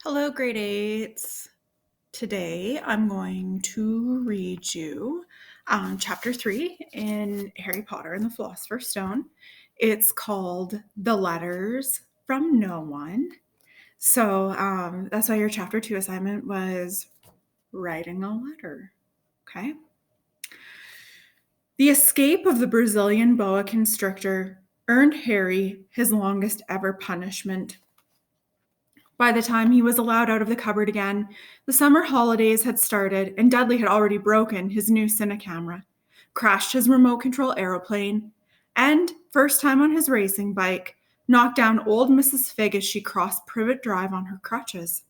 Hello, grade eights. Today I'm going to read you chapter 3 in Harry Potter and the Philosopher's Stone. It's called The Letters from No One. So that's why your chapter 2 assignment was writing a letter. Okay. The escape of the Brazilian boa constrictor earned Harry his longest ever punishment. By the time he was allowed out of the cupboard again, the summer holidays had started and Dudley had already broken his new Cinecamera, crashed his remote control aeroplane, and, first time on his racing bike, knocked down old Mrs. Figg as she crossed Privet Drive on her crutches.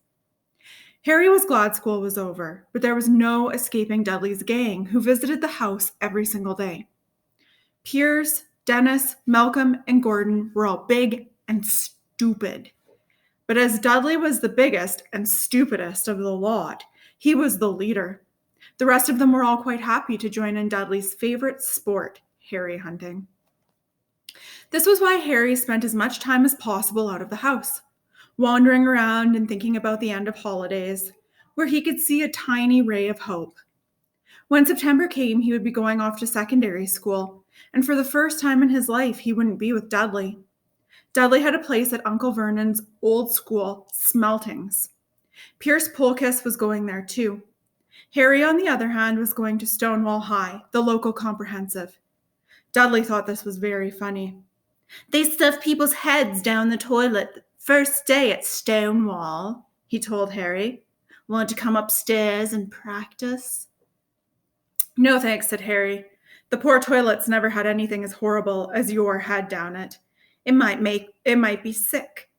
Harry was glad school was over, but there was no escaping Dudley's gang, who visited the house every single day. Piers, Dennis, Malcolm, and Gordon were all big and stupid. But as Dudley was the biggest and stupidest of the lot, he was the leader. The rest of them were all quite happy to join in Dudley's favorite sport, Harry hunting. This was why Harry spent as much time as possible out of the house, wandering around and thinking about the end of holidays, where he could see a tiny ray of hope. When September came, he would be going off to secondary school, and for the first time in his life, he wouldn't be with Dudley. Dudley had a place at Uncle Vernon's old school, Smeltings. Pierce Polkiss was going there too. Harry, on the other hand, was going to Stonewall High, the local comprehensive. Dudley thought this was very funny. They stuff people's heads down the toilet first day at Stonewall, he told Harry. Want to come upstairs and practice? No thanks, said Harry. The poor toilets never had anything as horrible as your had down it. It might be sick.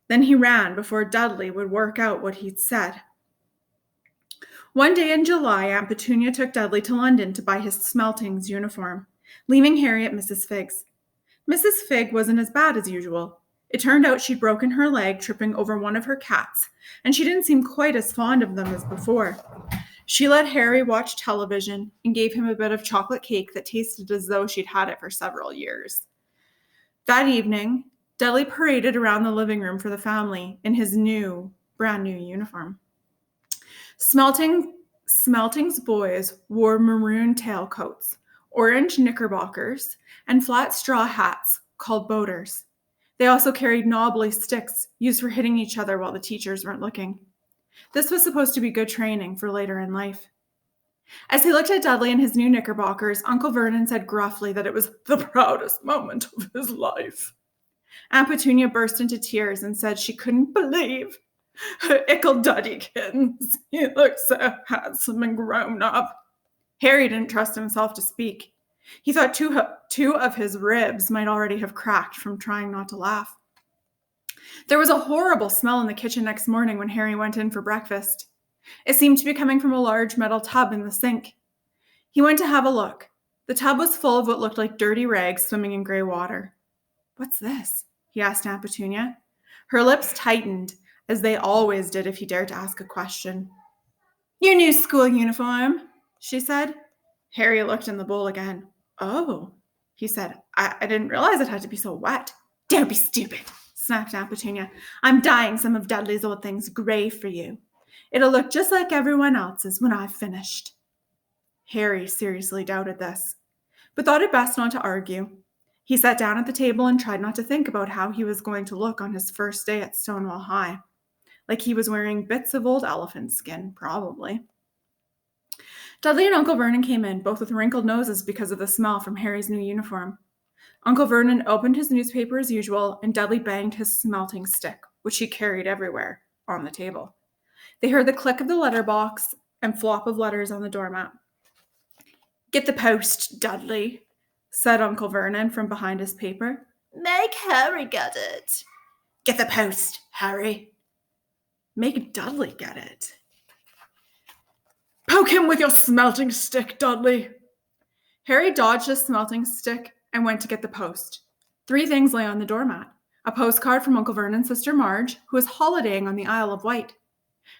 Then he ran before Dudley would work out what he'd said. One day in July, Aunt Petunia took Dudley to London to buy his Smeltings uniform, leaving Harry at Mrs. Figg's. Mrs. Figg wasn't as bad as usual. It turned out she'd broken her leg tripping over one of her cats, and she didn't seem quite as fond of them as before. She let Harry watch television and gave him a bit of chocolate cake that tasted as though she'd had it for several years. That evening, Dudley paraded around the living room for the family in his brand new uniform. Smelting's boys wore maroon tailcoats, orange knickerbockers, and flat straw hats called boaters. They also carried knobbly sticks used for hitting each other while the teachers weren't looking. This was supposed to be good training for later in life. As he looked at Dudley in his new knickerbockers, Uncle Vernon said gruffly that it was the proudest moment of his life. Aunt Petunia burst into tears and said she couldn't believe her ickle Duddykins. He looked so handsome and grown up. Harry didn't trust himself to speak. He thought two of his ribs might already have cracked from trying not to laugh. There was a horrible smell in the kitchen next morning when Harry went in for breakfast. It seemed to be coming from a large metal tub in the sink. He went to have a look. The tub was full of what looked like dirty rags swimming in gray water. What's this? He asked Aunt Petunia. Her lips tightened, as they always did if he dared to ask a question. Your new school uniform, she said. Harry looked in the bowl again. Oh, he said. I didn't realize it had to be so wet. Don't be stupid, snapped Aunt Petunia. I'm dyeing some of Dudley's old things gray for you. It'll look just like everyone else's when I've finished. Harry seriously doubted this, but thought it best not to argue. He sat down at the table and tried not to think about how he was going to look on his first day at Stonewall High. Like he was wearing bits of old elephant skin, probably. Dudley and Uncle Vernon came in, both with wrinkled noses because of the smell from Harry's new uniform. Uncle Vernon opened his newspaper as usual, and Dudley banged his smelting stick, which he carried everywhere, on the table. They heard the click of the letterbox and flop of letters on the doormat. Get the post, Dudley, said Uncle Vernon from behind his paper. Make Harry get it. Get the post, Harry. Make Dudley get it. Poke him with your smelting stick, Dudley. Harry dodged his smelting stick and went to get the post. 3 things lay on the doormat. A postcard from Uncle Vernon's sister Marge, who was holidaying on the Isle of Wight.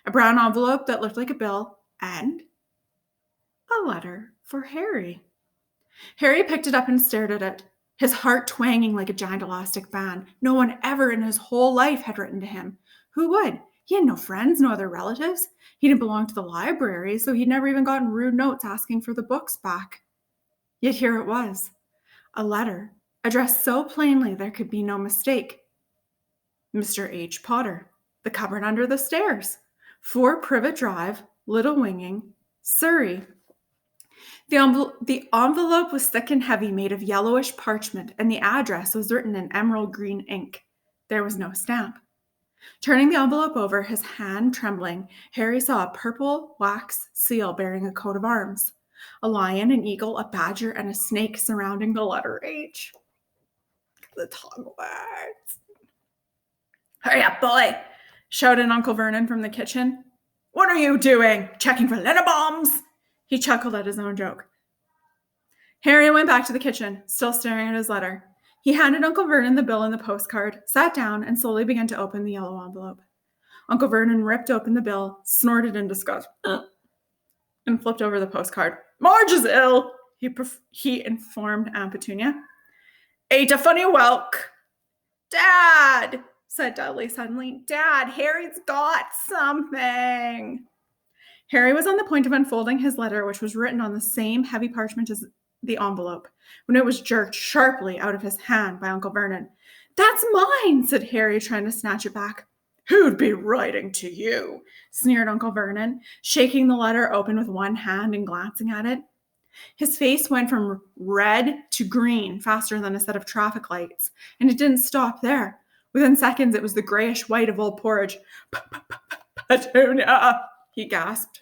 A brown envelope that looked like a bill, and a letter for Harry. Harry picked it up and stared at it, his heart twanging like a giant elastic band. No one ever in his whole life had written to him. Who would? He had no friends, no other relatives. He didn't belong to the library, so he'd never even gotten rude notes asking for the books back. Yet here it was, a letter, addressed so plainly there could be no mistake. Mr. H. Potter, the cupboard under the stairs, 4 Privet Drive, Little Winging, Surrey. The envelope was thick and heavy, made of yellowish parchment, and the address was written in emerald green ink. There was no stamp. Turning the envelope over, his hand trembling, Harry saw a purple wax seal bearing a coat of arms. A lion, an eagle, a badger, and a snake surrounding the letter H. The tongue wags. "Hurry up, boy!" shouted Uncle Vernon from the kitchen. "What are you doing? Checking for letter bombs?" He chuckled at his own joke. Harry went back to the kitchen, still staring at his letter. He handed Uncle Vernon the bill and the postcard, sat down, and slowly began to open the yellow envelope. Uncle Vernon ripped open the bill, snorted in disgust, and flipped over the postcard. "Marge is ill," he informed Aunt Petunia. "Ate a funny whelk." "Dad," said Dudley suddenly. "Dad, Harry's got something." Harry was on the point of unfolding his letter, which was written on the same heavy parchment as the envelope, when it was jerked sharply out of his hand by Uncle Vernon. "That's mine," said Harry, trying to snatch it back. "Who'd be writing to you?" sneered Uncle Vernon, shaking the letter open with one hand and glancing at it. His face went from red to green faster than a set of traffic lights, and it didn't stop there. Within seconds, it was the grayish white of old porridge. "Petunia," he gasped.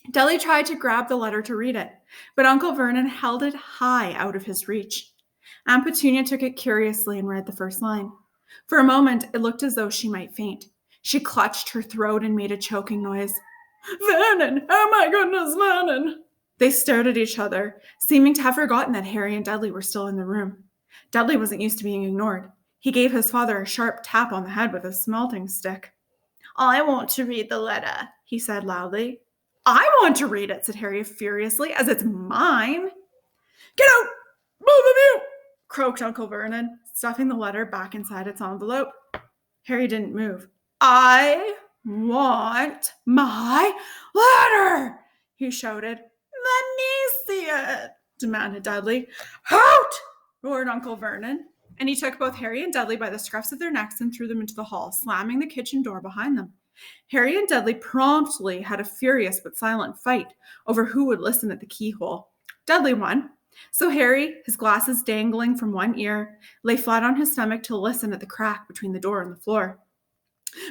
Dudley tried to grab the letter to read it, but Uncle Vernon held it high out of his reach. Aunt Petunia took it curiously and read the first line. For a moment, it looked as though she might faint. She clutched her throat and made a choking noise. "Vernon! Oh my goodness, Vernon!" They stared at each other, seeming to have forgotten that Harry and Dudley were still in the room. Dudley wasn't used to being ignored. He gave his father a sharp tap on the head with a smelting stick. "I want to read the letter," he said loudly. "I want to read it," said Harry furiously, "as it's mine." "Get out, both of you!" croaked Uncle Vernon, stuffing the letter back inside its envelope. Harry didn't move. "I want my letter!" he shouted. "Let me see it!" demanded Dudley. "Out!" roared Uncle Vernon, and he took both Harry and Dudley by the scruffs of their necks and threw them into the hall, slamming the kitchen door behind them. Harry and Dudley promptly had a furious but silent fight over who would listen at the keyhole. Dudley won. So Harry, his glasses dangling from one ear, lay flat on his stomach to listen at the crack between the door and the floor.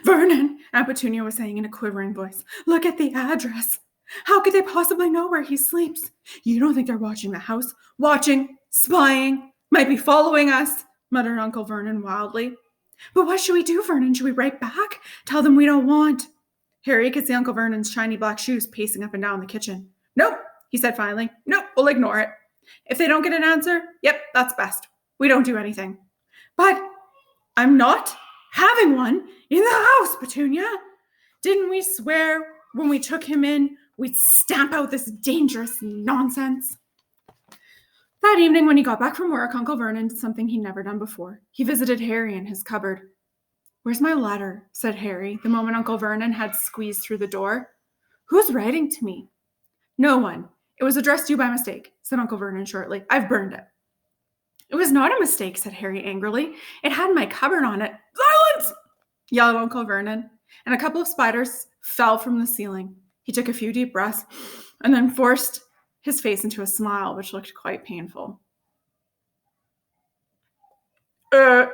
"Vernon," Aunt Petunia was saying in a quivering voice, "look at the address. How could they possibly know where he sleeps? You don't think they're watching the house? Watching, spying, might be following us," muttered Uncle Vernon wildly. "But what should we do, Vernon? Should we write back? Tell them we don't want—" Harry could see Uncle Vernon's shiny black shoes pacing up and down the kitchen. "Nope," he said finally. "Nope, we'll ignore it. If they don't get an answer, yep, that's best. We don't do anything." "But I'm not having one in the house, Petunia. Didn't we swear when we took him in we'd stamp out this dangerous nonsense?" That evening, when he got back from work, Uncle Vernon did something he'd never done before. He visited Harry in his cupboard. "Where's my letter?" said Harry, the moment Uncle Vernon had squeezed through the door. "Who's writing to me?" "No one. It was addressed to you by mistake," said Uncle Vernon shortly. "I've burned it." "It was not a mistake," said Harry angrily. "It had my cupboard on it." "Silence!" yelled Uncle Vernon, and a couple of spiders fell from the ceiling. He took a few deep breaths and then forced his face into a smile, which looked quite painful.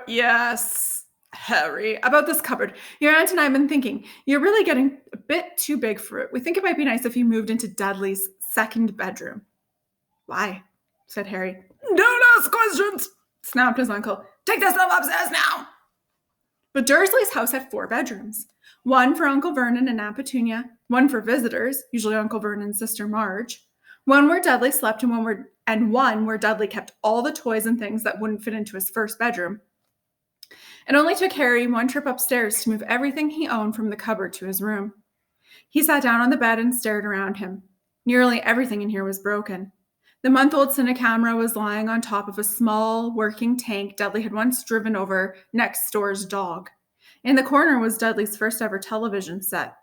Yes, Harry, about this cupboard. Your aunt and I have been thinking. You're really getting a bit too big for it. We think it might be nice if you moved into Dudley's second bedroom." "Why?" said Harry. "Don't ask questions," snapped his uncle. "Take this stuff upstairs now." But Dursley's house had 4 bedrooms. One for Uncle Vernon and Aunt Petunia, one for visitors, usually Uncle Vernon's sister Marge, one where Dudley slept, and one where Dudley kept all the toys and things that wouldn't fit into his first bedroom. It only took Harry one trip upstairs to move everything he owned from the cupboard to his room. He sat down on the bed and stared around him. Nearly everything in here was broken. The month-old Cinecamera was lying on top of a small working tank Dudley had once driven over next door's dog. In the corner was Dudley's first ever television set,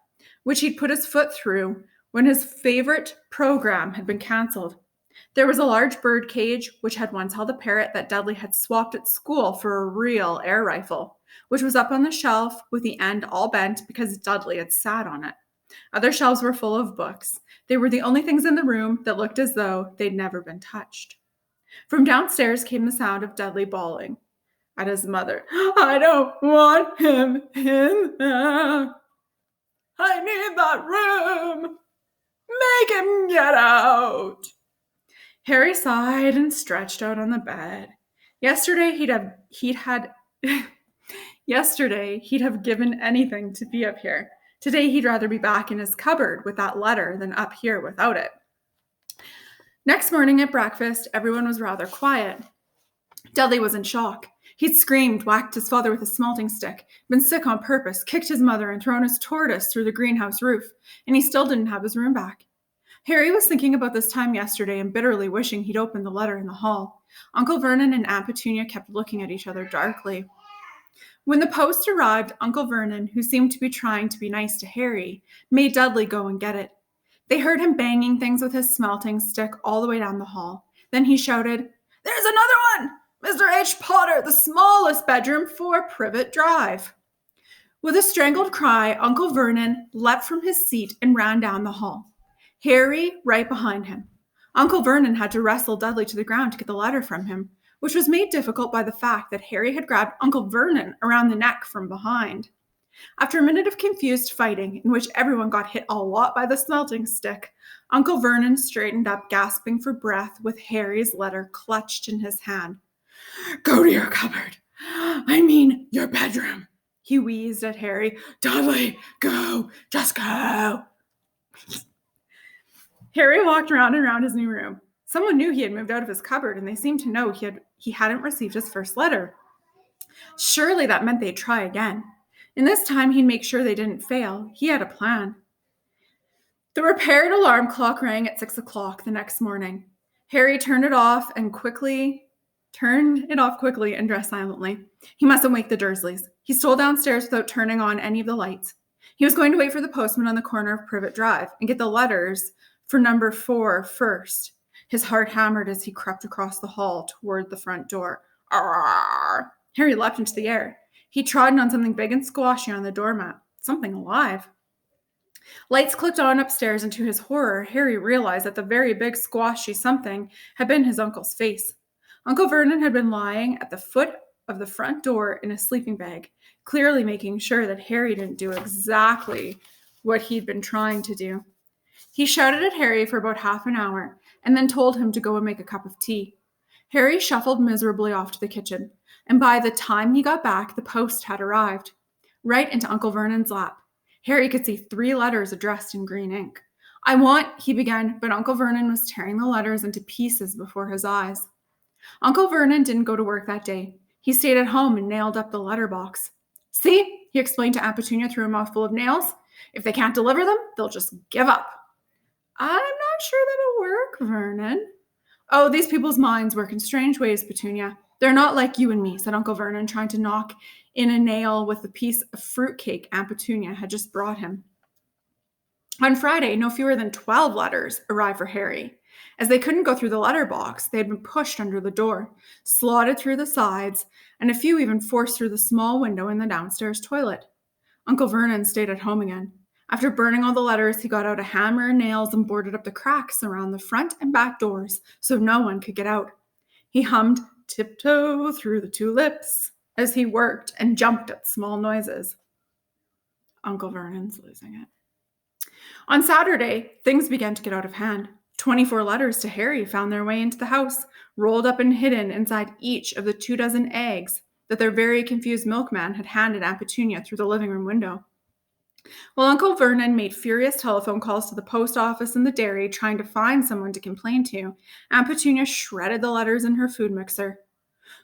which he'd put his foot through when his favorite program had been canceled. There was a large bird cage, which had once held a parrot that Dudley had swapped at school for a real air rifle, which was up on the shelf with the end all bent because Dudley had sat on it. Other shelves were full of books. They were the only things in the room that looked as though they'd never been touched. From downstairs came the sound of Dudley bawling at his mother. I don't want him in there. I need that room. Make him get out. Harry sighed and stretched out on the bed. Yesterday he'd have given anything to be up here. Today he'd rather be back in his cupboard with that letter than up here without it. Next morning at breakfast, everyone was rather quiet. Dudley was in shock. He'd screamed, whacked his father with a smelting stick, been sick on purpose, kicked his mother, and thrown his tortoise through the greenhouse roof, and he still didn't have his room back. Harry was thinking about this time yesterday and bitterly wishing he'd opened the letter in the hall. Uncle Vernon and Aunt Petunia kept looking at each other darkly. When the post arrived, Uncle Vernon, who seemed to be trying to be nice to Harry, made Dudley go and get it. They heard him banging things with his smelting stick all the way down the hall. Then he shouted, There's another one! Mr. H. Potter, the smallest bedroom for Privet Drive. With a strangled cry, Uncle Vernon leapt from his seat and ran down the hall. Harry right behind him. Uncle Vernon had to wrestle Dudley to the ground to get the letter from him, which was made difficult by the fact that Harry had grabbed Uncle Vernon around the neck from behind. After a minute of confused fighting, in which everyone got hit a lot by the smelting stick, Uncle Vernon straightened up, gasping for breath, with Harry's letter clutched in his hand. Go to your cupboard. I mean, your bedroom. He wheezed at Harry. Dudley, go. Just go. Harry walked round and round his new room. Someone knew he had moved out of his cupboard, and they seemed to know he hadn't received his first letter. Surely that meant they'd try again. And this time he'd make sure they didn't fail. He had a plan. The repaired alarm clock rang at 6 o'clock the next morning. Harry turned it off quickly and dressed silently. He mustn't wake the Dursleys. He stole downstairs without turning on any of the lights. He was going to wait for the postman on the corner of Privet Drive and get the letters for number 4 first. His heart hammered as he crept across the hall toward the front door. Arrgh! Harry leapt into the air. He trodden on something big and squashy on the doormat. Something alive. Lights clicked on upstairs, and to his horror, Harry realized that the very big squashy something had been his uncle's face. Uncle Vernon had been lying at the foot of the front door in a sleeping bag, clearly making sure that Harry didn't do exactly what he'd been trying to do. He shouted at Harry for about half an hour, and then told him to go and make a cup of tea. Harry shuffled miserably off to the kitchen, and by the time he got back, the post had arrived, right into Uncle Vernon's lap. Harry could see 3 letters addressed in green ink. He began, but Uncle Vernon was tearing the letters into pieces before his eyes. Uncle Vernon didn't go to work that day. He stayed at home and nailed up the letterbox. See, he explained to Aunt Petunia through a mouthful of nails, if they can't deliver them, they'll just give up. I'm not sure that'll work, Vernon. Oh, these people's minds work in strange ways, Petunia. They're not like you and me, said Uncle Vernon, trying to knock in a nail with a piece of fruitcake Aunt Petunia had just brought him. On Friday, no fewer than 12 letters arrived for Harry. As they couldn't go through the letterbox, they had been pushed under the door, slotted through the sides, and a few even forced through the small window in the downstairs toilet. Uncle Vernon stayed at home again. After burning all the letters, he got out a hammer and nails and boarded up the cracks around the front and back doors so no one could get out. He hummed Tiptoe Through the Tulips as he worked and jumped at small noises. Uncle Vernon's losing it. On Saturday, things began to get out of hand. 24 letters to Harry found their way into the house, rolled up and hidden inside each of the 24 eggs that their very confused milkman had handed Aunt Petunia through the living room window. While Uncle Vernon made furious telephone calls to the post office and the dairy, trying to find someone to complain to, Aunt Petunia shredded the letters in her food mixer.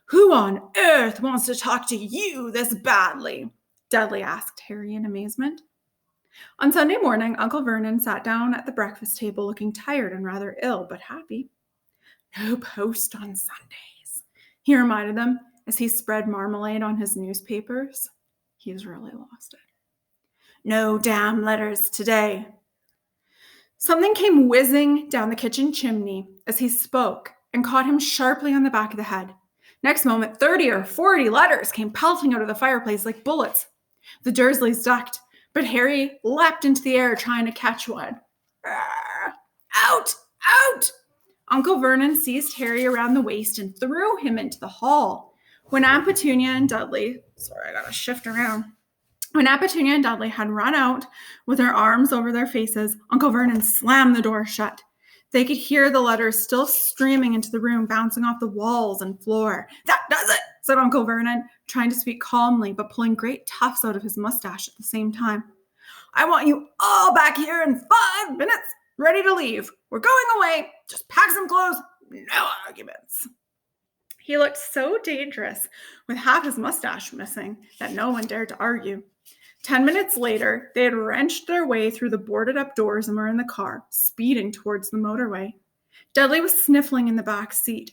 Who on earth wants to talk to you this badly? Dudley asked Harry in amazement. On Sunday morning, Uncle Vernon sat down at the breakfast table looking tired and rather ill, but happy. No post on Sundays, he reminded them as he spread marmalade on his newspapers. He's really lost it. No damn letters today. Something came whizzing down the kitchen chimney as he spoke and caught him sharply on the back of the head. Next moment, 30 or 40 letters came pelting out of the fireplace like bullets. The Dursleys ducked, but Harry leapt into the air trying to catch one. Out! Out! Uncle Vernon seized Harry around the waist and threw him into the hall. When Aunt Petunia and Dudley, When Aunt Petunia and Dudley had run out with their arms over their faces, Uncle Vernon slammed the door shut. They could hear the letters still streaming into the room, bouncing off the walls and floor. That does it, said Uncle Vernon, trying to speak calmly, but pulling great tufts out of his mustache at the same time. I want you all back here in 5 minutes, ready to leave. We're going away. Just pack some clothes. No arguments. He looked so dangerous, with half his mustache missing, that no one dared to argue. 10 minutes later, they had wrenched their way through the boarded-up doors and were in the car, speeding towards the motorway. Dudley was sniffling in the back seat.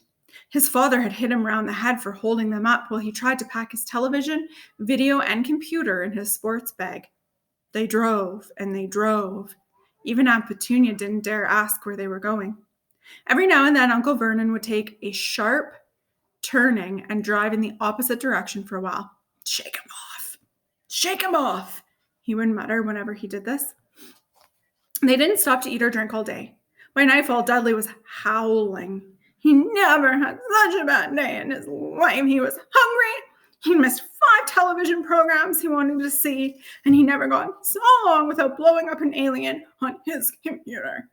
His father had hit him round the head for holding them up while he tried to pack his television, video, and computer in his sports bag. They drove, and they drove. Even Aunt Petunia didn't dare ask where they were going. Every now and then, Uncle Vernon would take a sharp turning and drive in the opposite direction for a while. Shake him off. Shake him off, he would mutter whenever he did this. They didn't stop to eat or drink all day. By nightfall, Dudley was howling. He never had such a bad day in his life. He was hungry. He missed 5 television programs he wanted to see, and he never got so long without blowing up an alien on his computer.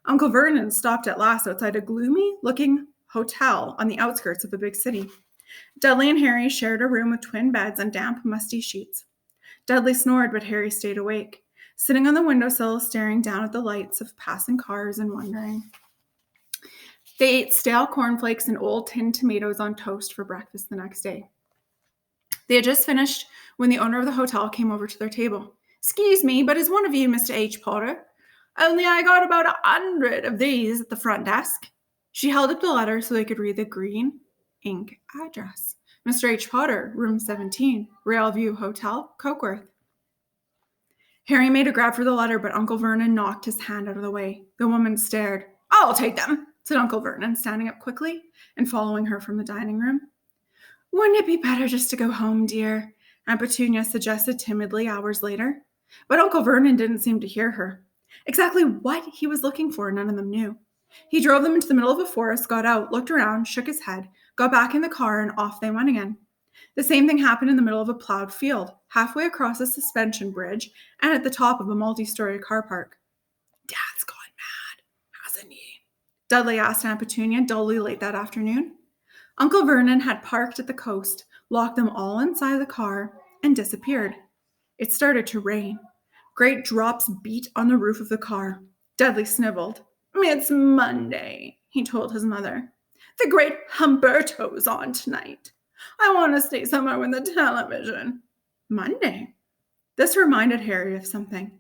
Uncle Vernon stopped at last outside a gloomy-looking hotel on the outskirts of the big city. Dudley and Harry shared a room with twin beds and damp, musty sheets. Dudley snored, but Harry stayed awake, sitting on the windowsill, staring down at the lights of passing cars and wondering. They ate stale cornflakes and old tinned tomatoes on toast for breakfast the next day. They had just finished when the owner of the hotel came over to their table. "Excuse me, but is one of you Mr. H. Potter? Only I got about 100 of these at the front desk." She held up the letter so they could read the green ink address. Mr. H. Potter, room 17, Railview Hotel, Cokeworth. Harry made a grab for the letter, but Uncle Vernon knocked his hand out of the way. The woman stared. "I'll take them," said Uncle Vernon, standing up quickly and following her from the dining room. "Wouldn't it be better just to go home, dear?" Aunt Petunia suggested timidly hours later. But Uncle Vernon didn't seem to hear her. Exactly what he was looking for, none of them knew. He drove them into the middle of a forest, got out, looked around, shook his head, got back in the car, and off they went again. The same thing happened in the middle of a plowed field, halfway across a suspension bridge, and at the top of a multi-story car park. "Dad's gone mad, hasn't he?" Dudley asked Aunt Petunia dully late that afternoon. Uncle Vernon had parked at the coast, locked them all inside the car, and disappeared. It started to rain. Great drops beat on the roof of the car. Dudley sniveled. "It's Monday," he told his mother. "The great Humberto's on tonight. I want to stay somewhere with the television." Monday? This reminded Harry of something.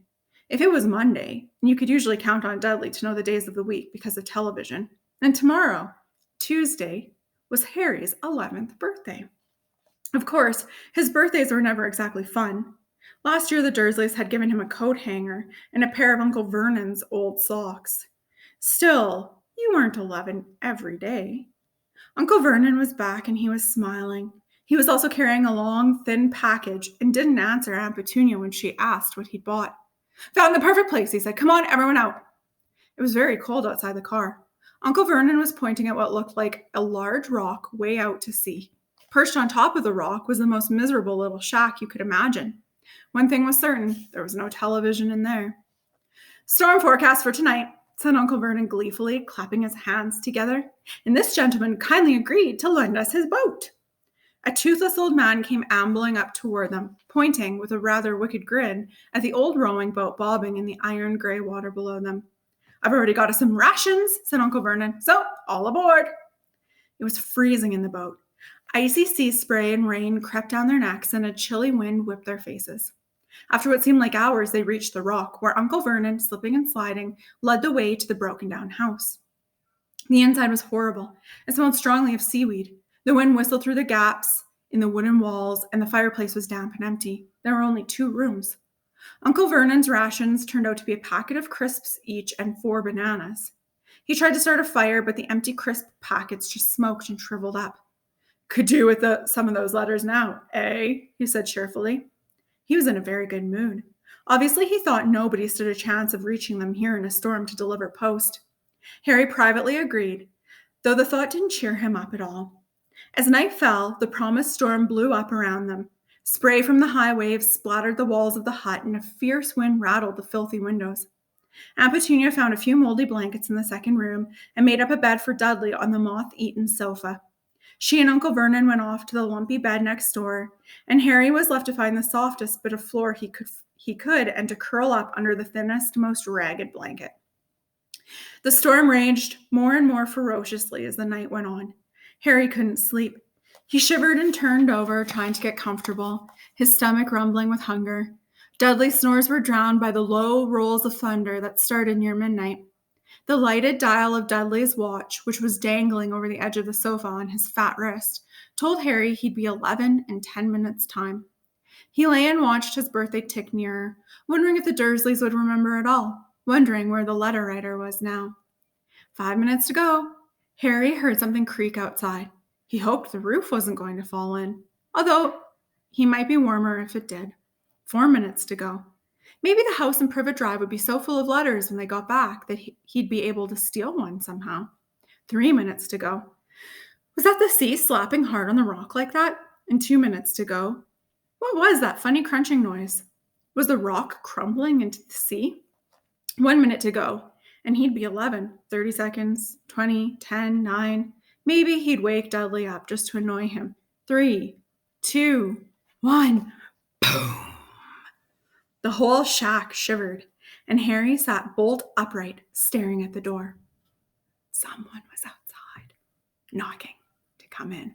If it was Monday, you could usually count on Dudley to know the days of the week because of television, and tomorrow, Tuesday, was Harry's 11th birthday. Of course, his birthdays were never exactly fun. Last year, the Dursleys had given him a coat hanger and a pair of Uncle Vernon's old socks. Still, you weren't 11 every day. Uncle Vernon was back and he was smiling. He was also carrying a long, thin package and didn't answer Aunt Petunia when she asked what he'd bought. "Found the perfect place," he said. "Come on, everyone out." It was very cold outside the car. Uncle Vernon was pointing at what looked like a large rock way out to sea. Perched on top of the rock was the most miserable little shack you could imagine. One thing was certain, there was no television in there. "Storm forecast for tonight," said Uncle Vernon gleefully, clapping his hands together. "And this gentleman kindly agreed to lend us his boat." A toothless old man came ambling up toward them, pointing with a rather wicked grin at the old rowing boat bobbing in the iron gray water below them. "I've already got us some rations," said Uncle Vernon, "so all aboard." It was freezing in the boat. Icy sea spray and rain crept down their necks, and a chilly wind whipped their faces. After what seemed like hours, they reached the rock, where Uncle Vernon, slipping and sliding, led the way to the broken-down house. The inside was horrible. It smelled strongly of seaweed. The wind whistled through the gaps in the wooden walls, and the fireplace was damp and empty. There were only 2 rooms. Uncle Vernon's rations turned out to be a packet of crisps each and 4 bananas. He tried to start a fire, but the empty crisp packets just smoked and shriveled up. Could do with some of those letters now, eh? He said cheerfully. He was in a very good mood. Obviously, he thought nobody stood a chance of reaching them here in a storm to deliver post. Harry privately agreed, though the thought didn't cheer him up at all. As night fell, the promised storm blew up around them. Spray from the high waves splattered the walls of the hut, and a fierce wind rattled the filthy windows. Aunt Petunia found a few moldy blankets in the second room and made up a bed for Dudley on the moth-eaten sofa. She and Uncle Vernon went off to the lumpy bed next door, and Harry was left to find the softest bit of floor he could and to curl up under the thinnest, most ragged blanket. The storm raged more and more ferociously as the night went on. Harry couldn't sleep. He shivered and turned over, trying to get comfortable, his stomach rumbling with hunger. Dudley's snores were drowned by the low rolls of thunder that started near midnight. The lighted dial of Dudley's watch, which was dangling over the edge of the sofa on his fat wrist, told Harry he'd be 11 in 10 minutes' time. He lay and watched his birthday tick nearer, wondering if the Dursleys would remember at all, wondering where the letter writer was now. 5 minutes to go. Harry heard something creak outside. He hoped the roof wasn't going to fall in, although he might be warmer if it did. 4 minutes to go. Maybe the house in Privet Drive would be so full of letters when they got back that he'd be able to steal one somehow. 3 minutes to go. Was that the sea slapping hard on the rock like that? And 2 minutes to go. What was that funny crunching noise? Was the rock crumbling into the sea? 1 minute to go, and he'd be 11. 30 seconds, 20, 10, 9. Maybe he'd wake Dudley up just to annoy him. 3, 2, 1. Boom! The whole shack shivered, and Harry sat bolt upright, staring at the door. Someone was outside, knocking to come in.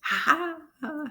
Ha ha!